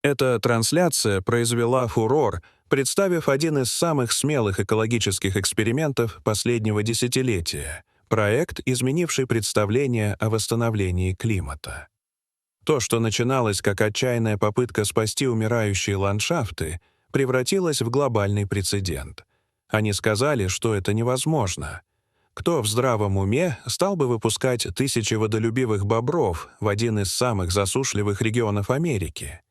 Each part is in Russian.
Эта трансляция произвела фурор, представив один из самых смелых экологических экспериментов последнего десятилетия — проект, изменивший представление о восстановлении климата. То, что начиналось как отчаянная попытка спасти умирающие ландшафты, превратилось в глобальный прецедент. Они сказали, что это невозможно. Кто в здравом уме стал бы выпускать тысячи водолюбивых бобров в один из самых засушливых регионов Америки?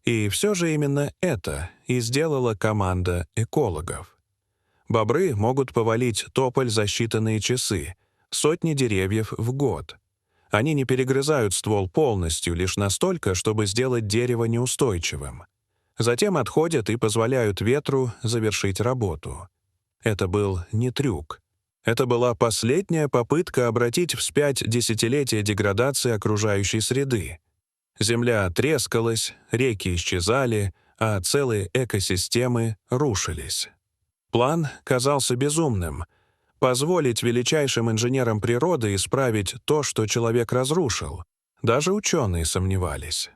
И все же именно это и сделала команда экологов. Бобры могут повалить тополь за считанные часы, сотни деревьев в год. Они не перегрызают ствол полностью, лишь настолько, чтобы сделать дерево неустойчивым. Затем отходят и позволяют ветру завершить работу. Это был не трюк. Это была последняя попытка обратить вспять десятилетия деградации окружающей среды. Земля трескалась, реки исчезали, а целые экосистемы рушились. План казался безумным — позволить величайшим инженерам природы исправить то, что человек разрушил. Даже ученые сомневались.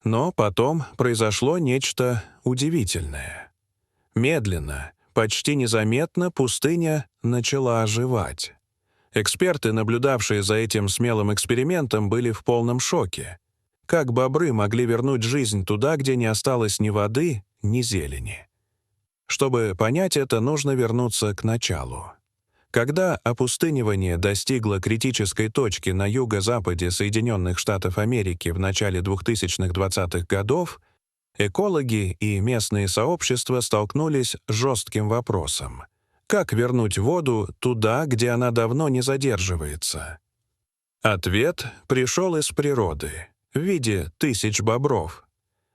Но потом произошло нечто удивительное. Медленно, почти незаметно пустыня начала оживать. Эксперты, наблюдавшие за этим смелым экспериментом, были в полном шоке. Как бобры могли вернуть жизнь туда, где не осталось ни воды, ни зелени? Чтобы понять это, нужно вернуться к началу. Когда опустынивание достигло критической точки на юго-западе Соединенных Штатов Америки в начале 2020-х годов, экологи и местные сообщества столкнулись с жестким вопросом: как вернуть воду туда, где она давно не задерживается? Ответ пришел из природы в виде тысяч бобров.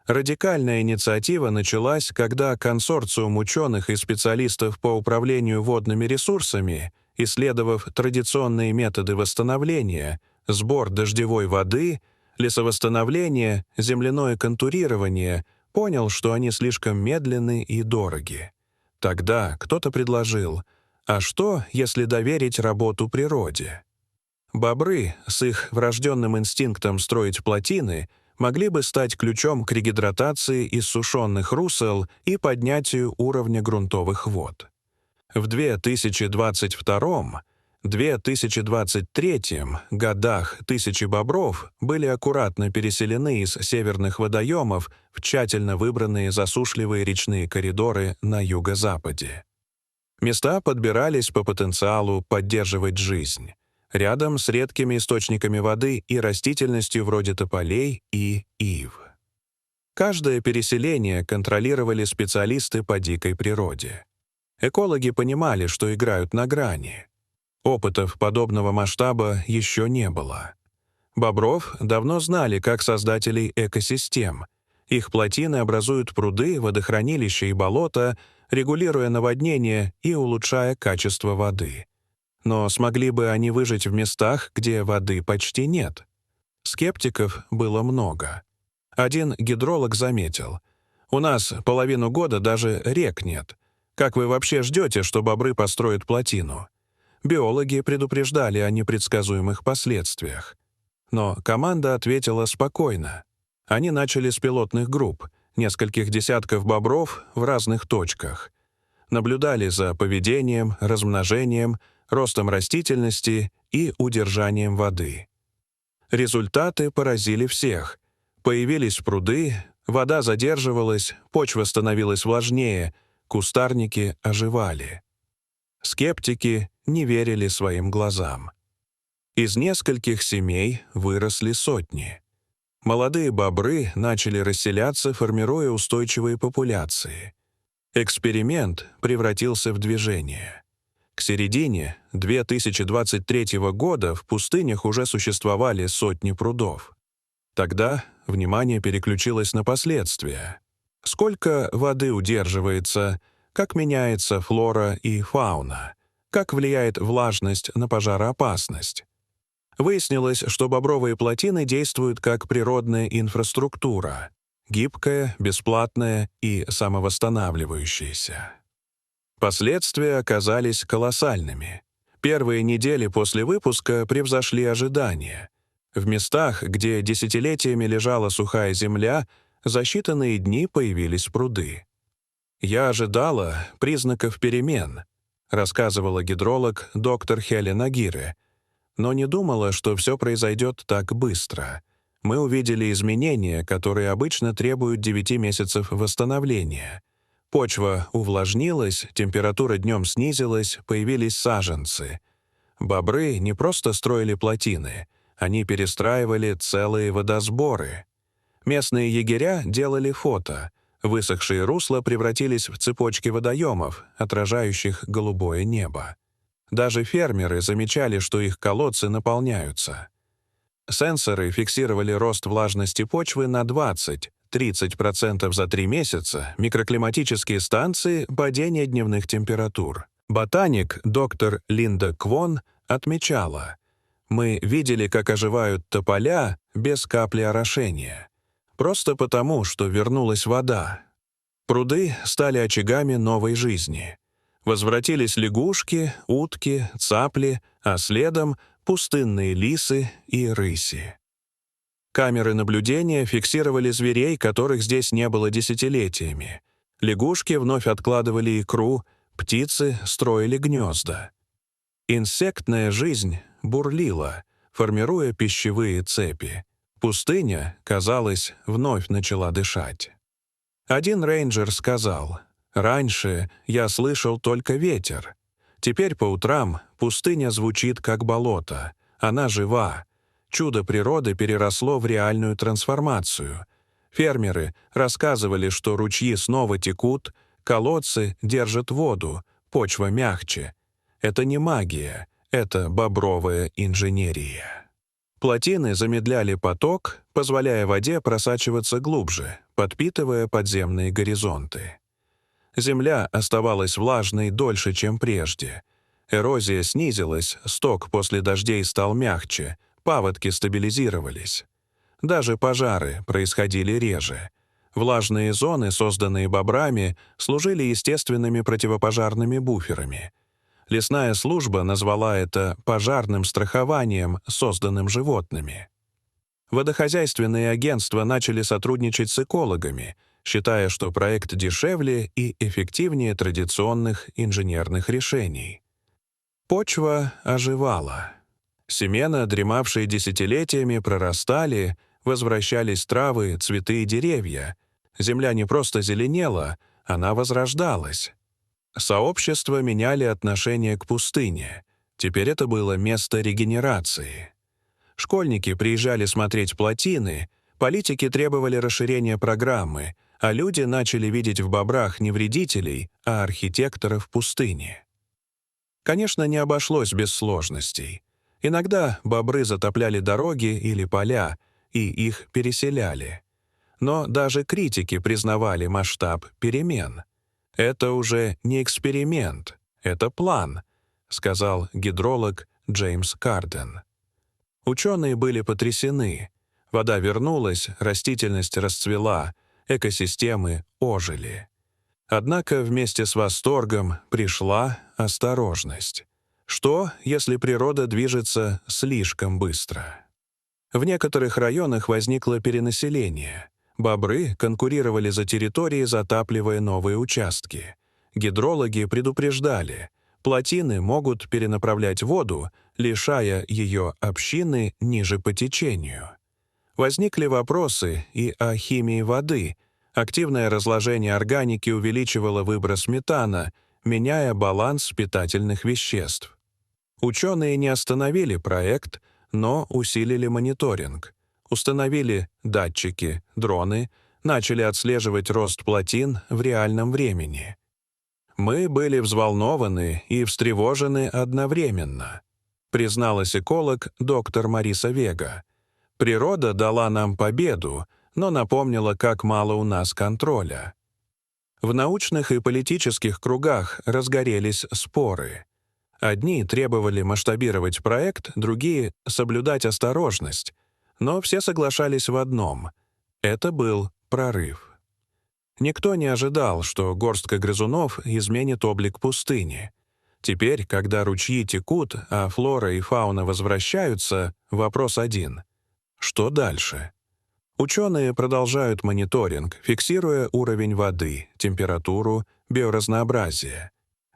Радикальная инициатива началась, когда консорциум ученых и специалистов по управлению водными ресурсами, исследовав традиционные методы восстановления, сбор дождевой воды, лесовосстановление, земляное контурирование, понял, что они слишком медленны и дороги. Тогда кто-то предложил: а что, если доверить работу природе? Бобры с их врожденным инстинктом строить плотины могли бы стать ключом к регидратации иссушенных русел и поднятию уровня грунтовых вод. В 2022-2023 годах тысячи бобров были аккуратно переселены из северных водоемов в тщательно выбранные засушливые речные коридоры на юго-западе. Места подбирались по потенциалу поддерживать жизнь, рядом с редкими источниками воды и растительностью вроде тополей и ив. Каждое переселение контролировали специалисты по дикой природе. Экологи понимали, что играют на грани. Опытов подобного масштаба еще не было. Бобров давно знали как создателей экосистем. Их плотины образуют пруды, водохранилища и болота, регулируя наводнение и улучшая качество воды. Но смогли бы они выжить в местах, где воды почти нет? Скептиков было много. Один гидролог заметил: «У нас половину года даже рек нет. Как вы вообще ждете, что бобры построят плотину?» Биологи предупреждали о непредсказуемых последствиях. Но команда ответила спокойно. Они начали с пилотных групп, нескольких десятков бобров в разных точках. Наблюдали за поведением, размножением, ростом растительности и удержанием воды. Результаты поразили всех. Появились пруды, вода задерживалась, почва становилась влажнее, кустарники оживали. Скептики не верили своим глазам. Из нескольких семей выросли сотни. Молодые бобры начали расселяться, формируя устойчивые популяции. Эксперимент превратился в движение. К середине 2023 года в пустынях уже существовали сотни прудов. Тогда внимание переключилось на последствия. Сколько воды удерживается, как меняется флора и фауна, как влияет влажность на пожароопасность. Выяснилось, что бобровые плотины действуют как природная инфраструктура, гибкая, бесплатная и самовосстанавливающаяся. Последствия оказались колоссальными. Первые недели после выпуска превзошли ожидания. В местах, где десятилетиями лежала сухая земля, За считанные дни появились пруды. «Я ожидала признаков перемен», — рассказывала гидролог доктор Хелен Агире, «но не думала, что все произойдет так быстро. Мы увидели изменения, которые обычно требуют 9 месяцев восстановления. Почва увлажнилась, температура днем снизилась, появились саженцы. Бобры не просто строили плотины, они перестраивали целые водосборы. Местные егеря делали фото. Высохшие русла превратились в цепочки водоемов, отражающих голубое небо. Даже фермеры замечали, что их колодцы наполняются. Сенсоры фиксировали рост влажности почвы на 20–30% за 3 месяца, микроклиматические станции — падение дневных температур. Ботаник доктор Линда Квон отмечала: «Мы видели, как оживают тополя без капли орошения. Просто потому, что вернулась вода. Пруды стали очагами новой жизни. Возвратились лягушки, утки, цапли, а следом — пустынные лисы и рыси». Камеры наблюдения фиксировали зверей, которых здесь не было десятилетиями. Лягушки вновь откладывали икру, птицы строили гнезда. Инсектная жизнь бурлила, формируя пищевые цепи. Пустыня, казалось, вновь начала дышать. Один рейнджер сказал: «Раньше я слышал только ветер. Теперь по утрам пустыня звучит как болото. Она жива. Чудо природы переросло в реальную трансформацию. Фермеры рассказывали, что ручьи снова текут, колодцы держат воду, почва мягче. Это не магия, это бобровая инженерия». Плотины замедляли поток, позволяя воде просачиваться глубже, подпитывая подземные горизонты. Земля оставалась влажной дольше, чем прежде. Эрозия снизилась, сток после дождей стал мягче, паводки стабилизировались. Даже пожары происходили реже. Влажные зоны, созданные бобрами, служили естественными противопожарными буферами. Лесная служба назвала это пожарным страхованием, созданным животными. Водохозяйственные агентства начали сотрудничать с экологами, считая, что проект дешевле и эффективнее традиционных инженерных решений. Почва оживала. Семена, дремавшие десятилетиями, прорастали, возвращались травы, цветы и деревья. Земля не просто зеленела, она возрождалась. Сообщества меняли отношение к пустыне. Теперь это было место регенерации. Школьники приезжали смотреть плотины, политики требовали расширения программы, а люди начали видеть в бобрах не вредителей, а архитекторов пустыни. Конечно, не обошлось без сложностей. Иногда бобры затопляли дороги или поля, и их переселяли. Но даже критики признавали масштаб перемен. «Это уже не эксперимент, это план», — сказал гидролог Джеймс Карден. Ученые были потрясены. Вода вернулась, растительность расцвела, экосистемы ожили. Однако вместе с восторгом пришла осторожность. Что, если природа движется слишком быстро? В некоторых районах возникло перенаселение. Бобры конкурировали за территории, затапливая новые участки. Гидрологи предупреждали: плотины могут перенаправлять воду, лишая ее общины ниже по течению. Возникли вопросы и о химии воды. Активное разложение органики увеличивало выброс метана, меняя баланс питательных веществ. Ученые не остановили проект, но усилили мониторинг. Установили датчики, дроны, начали отслеживать рост плотин в реальном времени. «Мы были взволнованы и встревожены одновременно», призналась эколог доктор Мариса Вега. «Природа дала нам победу, но напомнила, как мало у нас контроля». В научных и политических кругах разгорелись споры. Одни требовали масштабировать проект, другие — соблюдать осторожность. Но все соглашались в одном — это был прорыв. Никто не ожидал, что горстка грызунов изменит облик пустыни. Теперь, когда ручьи текут, а флора и фауна возвращаются, вопрос один — что дальше? Ученые продолжают мониторинг, фиксируя уровень воды, температуру, биоразнообразие.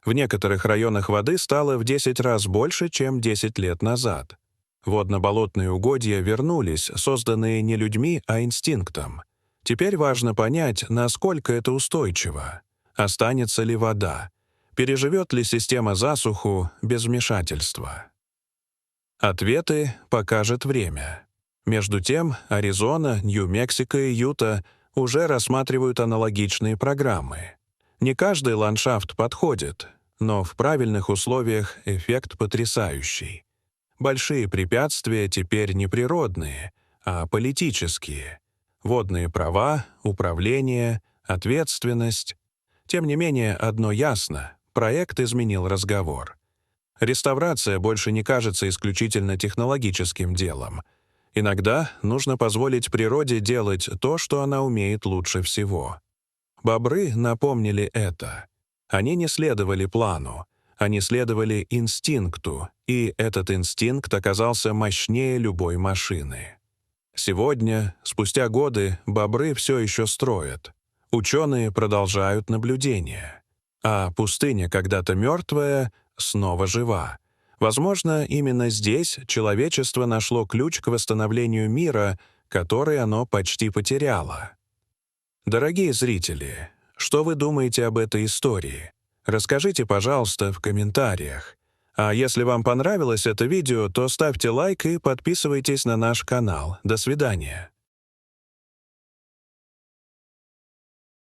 В некоторых районах воды стало в 10 раз больше, чем 10 лет назад. Водно-болотные угодья вернулись, созданные не людьми, а инстинктом. Теперь важно понять, насколько это устойчиво. Останется ли вода? Переживет ли система засуху без вмешательства? Ответы покажет время. Между тем, Аризона, Нью-Мексико и Юта уже рассматривают аналогичные программы. Не каждый ландшафт подходит, но в правильных условиях эффект потрясающий. Большие препятствия теперь не природные, а политические. Водные права, управление, ответственность. Тем не менее, одно ясно — проект изменил разговор. Реставрация больше не кажется исключительно технологическим делом. Иногда нужно позволить природе делать то, что она умеет лучше всего. Бобры напомнили это. Они не следовали плану, они следовали инстинкту, и этот инстинкт оказался мощнее любой машины. Сегодня, спустя годы, бобры все еще строят. Ученые продолжают наблюдения. А пустыня, когда-то мертвая, снова жива. Возможно, именно здесь человечество нашло ключ к восстановлению мира, который оно почти потеряло. Дорогие зрители, что вы думаете об этой истории? Расскажите, пожалуйста, в комментариях. А если вам понравилось это видео, то ставьте лайк и подписывайтесь на наш канал. До свидания.